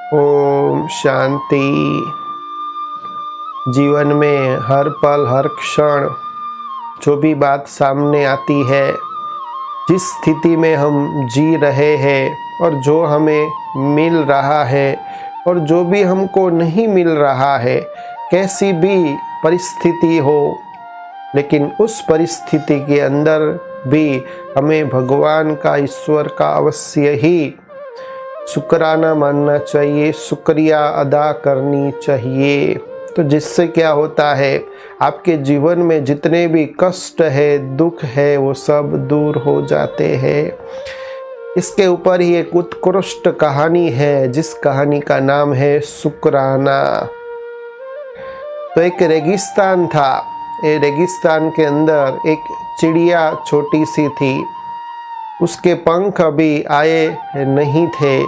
ओम शांति। जीवन में हर पल हर क्षण जो भी बात सामने आती है, जिस स्थिति में हम जी रहे हैं और जो हमें मिल रहा है और जो भी हमको नहीं मिल रहा है, कैसी भी परिस्थिति हो, लेकिन उस परिस्थिति के अंदर भी हमें भगवान का, ईश्वर का अवश्य ही शुक्राना मानना चाहिए, शुक्रिया अदा करनी चाहिए। तो जिससे क्या होता है, आपके जीवन में जितने भी कष्ट है, दुख है, वो सब दूर हो जाते हैं। इसके ऊपर ही एक उत्कृष्ट कहानी है, जिस कहानी का नाम है शुक्राना। तो एक रेगिस्तान था। ये रेगिस्तान के अंदर एक चिड़िया छोटी सी थी। उसके पंख अभी आए नहीं थे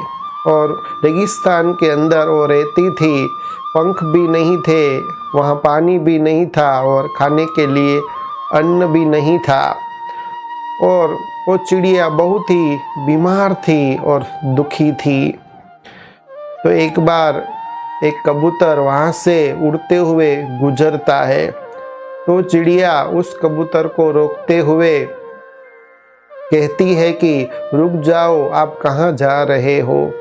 और रेगिस्तान के अंदर वो रहती थी। पंख भी नहीं थे, वहाँ पानी भी नहीं था और खाने के लिए अन्न भी नहीं था। और वो चिड़िया बहुत ही बीमार थी और दुखी थी। तो एक बार एक कबूतर वहाँ से उड़ते हुए गुजरता है। तो चिड़िया उस कबूतर को रोकते हुए कहती है कि रुक जाओ, आप कहाँ जा रहे हो।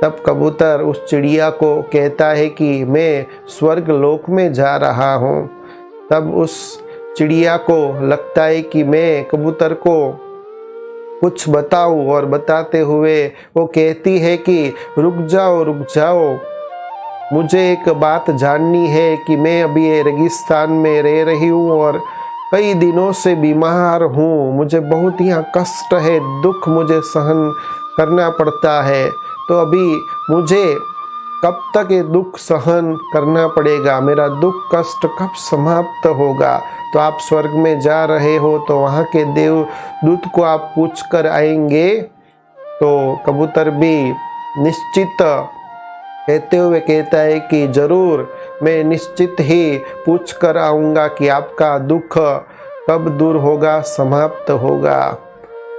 तब कबूतर उस चिड़िया को कहता है कि मैं स्वर्ग लोक में जा रहा हूँ। तब उस चिड़िया को लगता है कि मैं कबूतर को कुछ बताऊं, और बताते हुए वो कहती है कि रुक जाओ, मुझे एक बात जाननी है कि मैं अभी ये रेगिस्तान में रह रही हूँ और कई दिनों से बीमार हूँ। मुझे बहुत यहाँ कष्ट है, दुख मुझे सहन करना पड़ता है। तो अभी मुझे कब तक ये दुख सहन करना पड़ेगा, मेरा दुख कष्ट कब समाप्त होगा। तो आप स्वर्ग में जा रहे हो तो वहाँ के देवदूत को आप पूछ कर आएंगे। तो कबूतर भी निश्चित कहते हुए कहता है कि जरूर, मैं निश्चित ही पूछ कर आऊँगा कि आपका दुख कब दूर होगा, समाप्त होगा।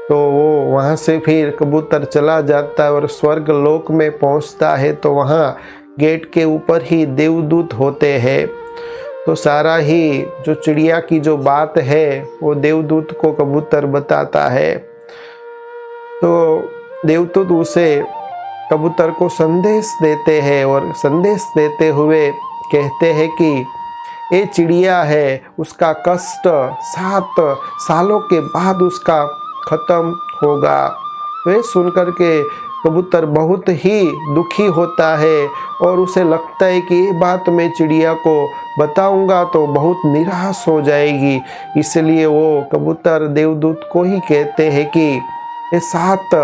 तो वो वहाँ से फिर कबूतर चला जाता है और स्वर्ग लोक में पहुँचता है। तो वहाँ गेट के ऊपर ही देवदूत होते हैं। तो सारा ही जो चिड़िया की जो बात है वो देवदूत को कबूतर बताता है। तो देवदूत उसे कबूतर को संदेश देते हैं और संदेश देते हुए कहते हैं कि ये चिड़िया है, उसका कष्ट 7 सालों के बाद उसका खत्म होगा। वे सुनकर के कबूतर बहुत ही दुखी होता है और उसे लगता है कि ये बात मैं चिड़िया को बताऊंगा तो बहुत निराश हो जाएगी। इसलिए वो कबूतर देवदूत को ही कहते हैं कि ये 7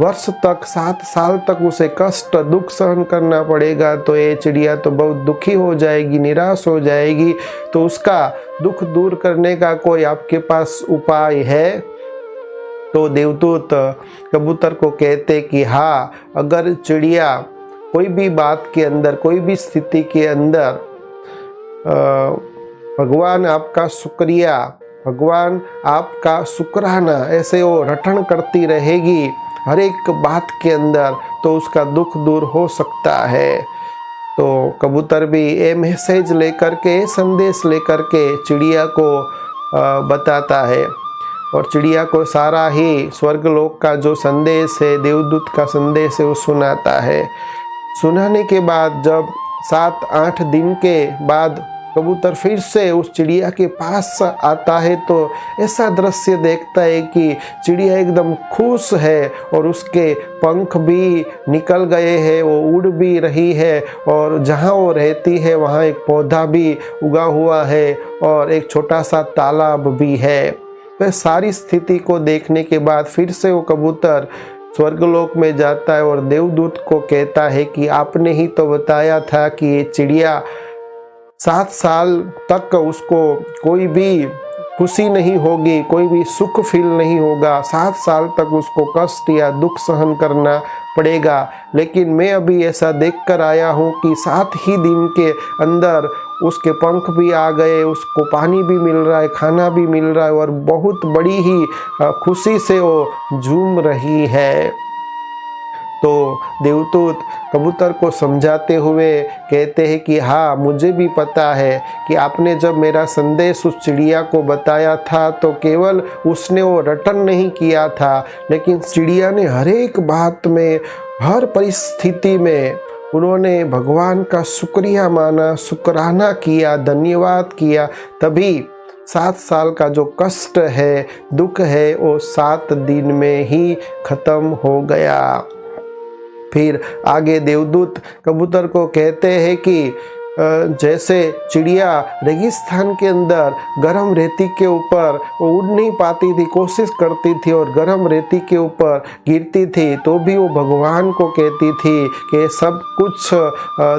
वर्ष तक, 7 साल तक उसे कष्ट दुख सहन करना पड़ेगा। तो ये चिड़िया तो बहुत दुखी हो जाएगी, निराश हो जाएगी। तो उसका दुख दूर करने का कोई आपके पास उपाय है? तो देवदूत कबूतर को कहते कि हाँ, अगर चिड़िया कोई भी बात के अंदर, कोई भी स्थिति के अंदर भगवान आपका शुक्रिया, भगवान आपका शुक्राना ऐसे वो रटन करती रहेगी हर एक बात के अंदर, तो उसका दुख दूर हो सकता है। तो कबूतर भी ये मैसेज लेकर के, संदेश लेकर के चिड़िया को बताता है और चिड़िया को सारा ही स्वर्गलोक का जो संदेश है, देवदूत का संदेश है, वो सुनाता है। सुनाने के बाद जब 7-8 दिन के बाद कबूतर फिर से उस चिड़िया के पास आता है तो ऐसा दृश्य देखता है कि चिड़िया एकदम खुश है और उसके पंख भी निकल गए हैं, वो उड़ भी रही है और जहाँ वो रहती है वहाँ एक पौधा भी उगा हुआ है और एक छोटा सा तालाब भी है। तो सारी स्थिति को देखने के बाद फिर से वो कबूतर स्वर्गलोक में जाता है और देवदूत को कहता है कि आपने ही तो बताया था कि ये चिड़िया 7 साल तक उसको कोई भी खुशी नहीं होगी, कोई भी सुख फील नहीं होगा, 7 साल तक उसको कष्ट या दुख सहन करना पड़ेगा। लेकिन मैं अभी ऐसा देख कर आया हूँ कि 7 ही दिन के अंदर उसके पंख भी आ गए, उसको पानी भी मिल रहा है, खाना भी मिल रहा है और बहुत बड़ी ही खुशी से वो झूम रही है। तो देवदूत कबूतर को समझाते हुए कहते हैं कि हाँ, मुझे भी पता है कि आपने जब मेरा संदेश उस चिड़िया को बताया था तो केवल उसने वो रटन नहीं किया था, लेकिन चिड़िया ने हर एक बात में, हर परिस्थिति में उन्होंने भगवान का शुक्रिया माना, शुक्राना किया, धन्यवाद किया। तभी 7 साल का जो कष्ट है, दुख है, वो 7 दिन में ही खत्म हो गया। फिर आगे देवदूत कबूतर को कहते हैं कि जैसे चिड़िया रेगिस्तान के अंदर गर्म रेती के ऊपर वो उड़ नहीं पाती थी, कोशिश करती थी और गर्म रेती के ऊपर गिरती थी, तो भी वो भगवान को कहती थी कि सब कुछ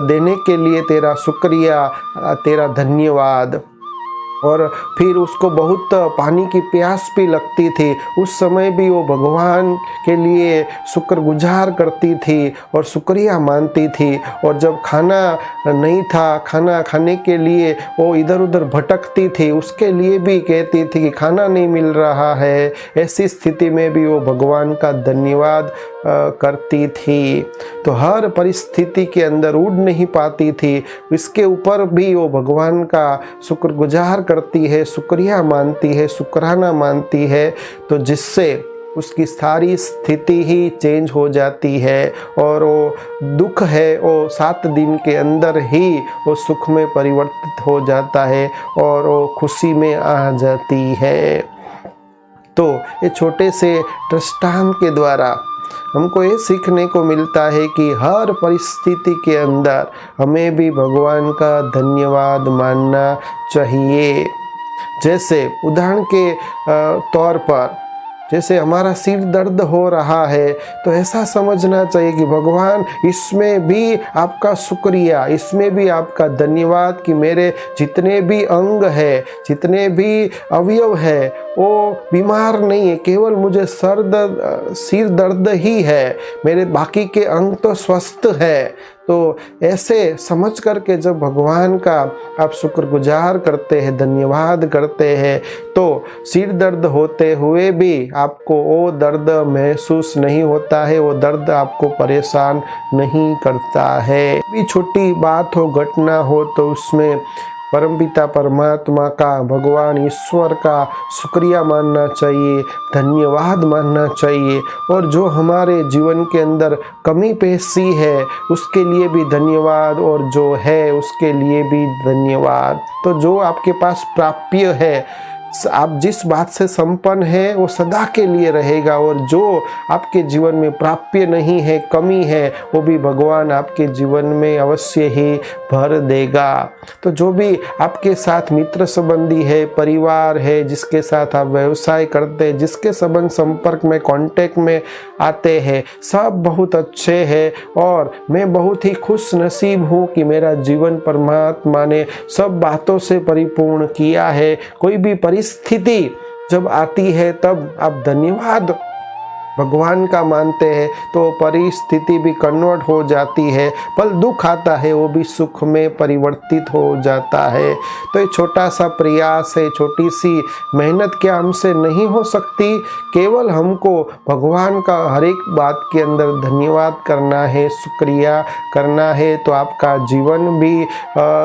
देने के लिए तेरा शुक्रिया, तेरा धन्यवाद। और फिर उसको बहुत पानी की प्यास भी लगती थी, उस समय भी वो भगवान के लिए शुक्रगुजार करती थी और शुक्रिया मानती थी। और जब खाना नहीं था, खाना खाने के लिए वो इधर उधर भटकती थी, उसके लिए भी कहती थी कि खाना नहीं मिल रहा है। ऐसी स्थिति में भी वो भगवान का धन्यवाद करती थी। तो हर परिस्थिति के अंदर उड़ नहीं पाती थी, इसके ऊपर भी वो भगवान का शुक्रगुजार करती है, शुक्रिया मानती है, शुक्राना मानती है, तो जिससे उसकी सारी स्थिति ही चेंज हो जाती है और वो दुख है वो 7 दिन के अंदर ही वो सुख में परिवर्तित हो जाता है और वो खुशी में आ जाती है। तो ये छोटे से दृष्टांत के द्वारा हमको ये सीखने को मिलता है कि हर परिस्थिति के अंदर हमें भी भगवान का धन्यवाद मानना चाहिए। जैसे उदाहरण के तौर पर, जैसे हमारा सिर दर्द हो रहा है तो ऐसा समझना चाहिए कि भगवान, इसमें भी आपका शुक्रिया, इसमें भी आपका धन्यवाद कि मेरे जितने भी अंग है, जितने भी अवयव है वो बीमार नहीं है, केवल मुझे सिर दर्द ही है, मेरे बाकी के अंग तो स्वस्थ है। तो ऐसे समझ करके जब भगवान का आप शुक्रगुजार करते हैं, धन्यवाद करते हैं, तो सिर दर्द होते हुए भी आपको वो दर्द महसूस नहीं होता है, वो दर्द आपको परेशान नहीं करता है। भी छोटी बात हो, घटना हो, तो उसमें परमपिता परमात्मा का, भगवान ईश्वर का शुक्रिया मानना चाहिए, धन्यवाद मानना चाहिए। और जो हमारे जीवन के अंदर कमी पेशी है उसके लिए भी धन्यवाद, और जो है उसके लिए भी धन्यवाद। तो जो आपके पास प्राप्य है, आप जिस बात से संपन्न है वो सदा के लिए रहेगा, और जो आपके जीवन में प्राप्य नहीं है, कमी है, वो भी भगवान आपके जीवन में अवश्य ही भर देगा। तो जो भी आपके साथ मित्र संबंधी है, परिवार है, जिसके साथ आप व्यवसाय करते हैं, जिसके संबंध संपर्क में, कांटेक्ट में आते हैं, सब बहुत अच्छे हैं और मैं बहुत ही खुश नसीब हूँ कि मेरा जीवन परमात्मा ने सब बातों से परिपूर्ण किया है। कोई भी परिस्थिति जब आती है तब आप धन्यवाद भगवान का मानते हैं तो परिस्थिति भी कन्वर्ट हो जाती है, पल दुख आता है वो भी सुख में परिवर्तित हो जाता है। तो ये छोटा सा प्रयास है, छोटी सी मेहनत क्या हमसे नहीं हो सकती, केवल हमको भगवान का हर एक बात के अंदर धन्यवाद करना है, शुक्रिया करना है, तो आपका जीवन भी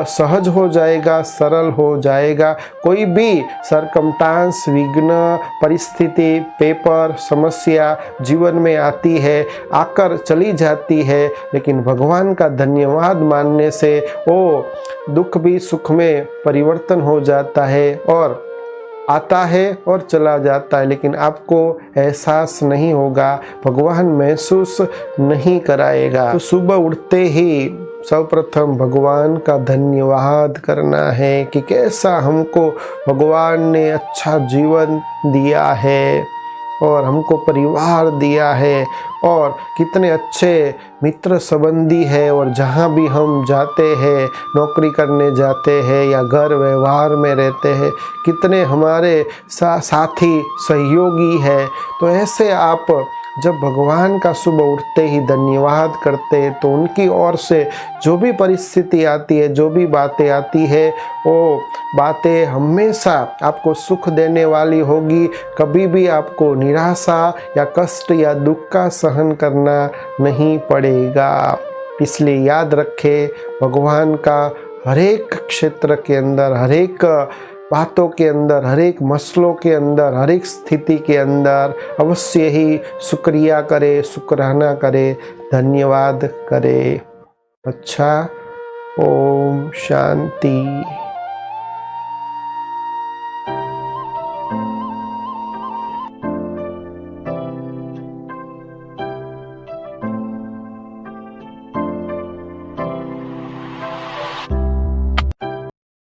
सहज हो जाएगा, सरल हो जाएगा। कोई भी सरकमस्टांस, विघ्न, परिस्थिति, पेपर, समस्या जीवन में आती है, आकर चली जाती है, लेकिन भगवान का धन्यवाद मानने से वो दुख भी सुख में परिवर्तन हो जाता है और आता है और चला जाता है, लेकिन आपको एहसास नहीं होगा, भगवान महसूस नहीं कराएगा। तो सुबह उठते ही सर्वप्रथम भगवान का धन्यवाद करना है कि कैसा हमको भगवान ने अच्छा जीवन दिया है और हमको परिवार दिया है और कितने अच्छे मित्र संबंधी है, और जहाँ भी हम जाते हैं, नौकरी करने जाते हैं या घर व्यवहार में रहते हैं, कितने हमारे साथी सहयोगी है। तो ऐसे आप जब भगवान का सुबह उठते ही धन्यवाद करते हैं तो उनकी ओर से जो भी परिस्थिति आती है, जो भी बातें आती है, वो बातें हमेशा आपको सुख देने वाली होगी। कभी भी आपको निराशा या कष्ट या दुख का सहन करना नहीं पड़ेगा। इसलिए याद रखें, भगवान का हर एक क्षेत्र के अंदर, हर एक बातों के अंदर, हर एक मसलों के अंदर, हर एक स्थिति के अंदर अवश्य ही शुक्रिया करे, शुक्राना करे, धन्यवाद करे। अच्छा, ओम शांति।